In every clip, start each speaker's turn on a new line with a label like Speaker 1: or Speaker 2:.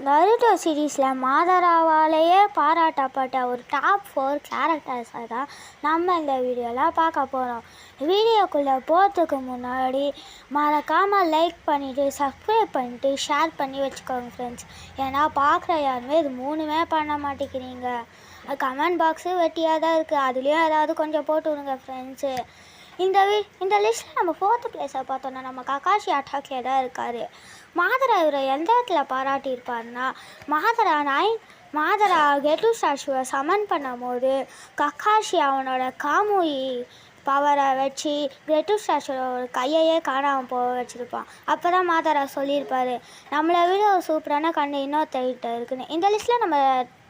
Speaker 1: Naruto சீரீஸில் மாதராவாலேயே பாராட்டப்பட்ட ஒரு top 4 கேரக்டர்ஸை தான் நம்ம இந்த வீடியோவில் பார்க்க போகிறோம். வீடியோக்குள்ளே போகிறதுக்கு முன்னாடி மறக்காமல் லைக் பண்ணிவிட்டு சப்ஸ்கிரைப் பண்ணிவிட்டு ஷேர் பண்ணி வச்சுக்கோங்க ஃப்ரெண்ட்ஸ். ஏன்னா பார்க்குற யாருமே இது மூணுமே பண்ண மாட்டேங்கிறீங்க. கமெண்ட் பாக்ஸு வெட்டியாக தான் இருக்குது, அதுலேயும் ஏதாவது கொஞ்சம் போட்டு விடுங்க ஃப்ரெண்ட்ஸு. இந்த லிஸ்ட்டில் நம்ம 4th பிளேஸை பார்த்தோன்னா நம்ம ககாஷி அட்டாக்லே தான் இருக்கார். மாதரா இவரை எந்த இடத்துல பாராட்டியிருப்பார்னா, மாதரா கெட்டு ஸ்டாச்சுவை சமன் பண்ணும் போது ககாஷி அவனோட காமுயி பவரை வச்சு கெட்டு ஸ்டாச்சுவோட ஒரு கையையே காணாமல் போக வச்சுருப்பான். அப்போ தான் மாதரா சொல்லியிருப்பார், நம்மளை விட ஒரு சூப்பரான கண்ணு இன்னொருத்தர்கிட்ட இருக்குன்னு. இந்த லிஸ்ட்டில் நம்ம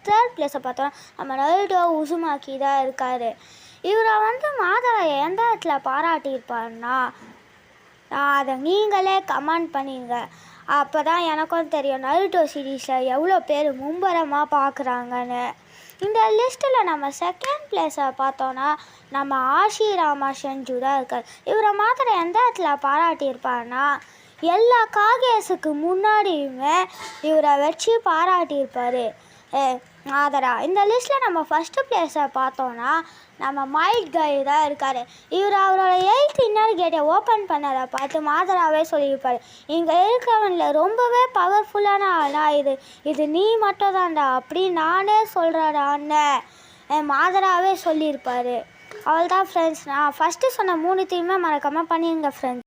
Speaker 1: 3rd பிளேஸை பார்த்தோன்னா நம்ம நருட்டோ உசுமாக்கி தான் இருக்கார். இவரை மாதரா எந்த இடத்துல பாராட்டியிருப்பார்னா, அதை நீங்களே கமெண்ட் பண்ணிடுங்க. அப்போ தான் எனக்கும் தெரியும் நருட்டோ சீரீஸில் எவ்வளோ பேர் மும்பரமாக பார்க்குறாங்கன்னு. இந்த லிஸ்ட்டில் நம்ம 2nd பிளேஸை பார்த்தோன்னா நம்ம ஆஷிராமா ஷென்ஜு தான் இருக்கார். இவரை மாத்திர எந்த இடத்துல பாராட்டியிருப்பார்னா, எல்லா காகேஸுக்கு முன்னாடியுமே இவரை வச்சு பாராட்டியிருப்பார் மாதரா. இந்த லிஸ்ட்டில் நம்ம 1st பிளேஸை பார்த்தோன்னா நம்ம மைட் கை தான் இருக்கார். அவரோட 8th இன்னர் கேட்டை ஓப்பன் பண்ணதை பார்த்து மாதராவே சொல்லியிருப்பார், இங்கே இருக்கிறவனில் ரொம்பவே பவர்ஃபுல்லான ஆனா இது நீ மட்டும் தான்டா அப்படின்னு நானே சொல்கிறடான்னு மாதராவே சொல்லியிருப்பார். அவள் தான் ஃப்ரெண்ட்ஸ். நான் ஃபஸ்ட்டு சொன்ன 3 மறக்காமல் பண்ணிடுங்க ஃப்ரெண்ட்ஸ்.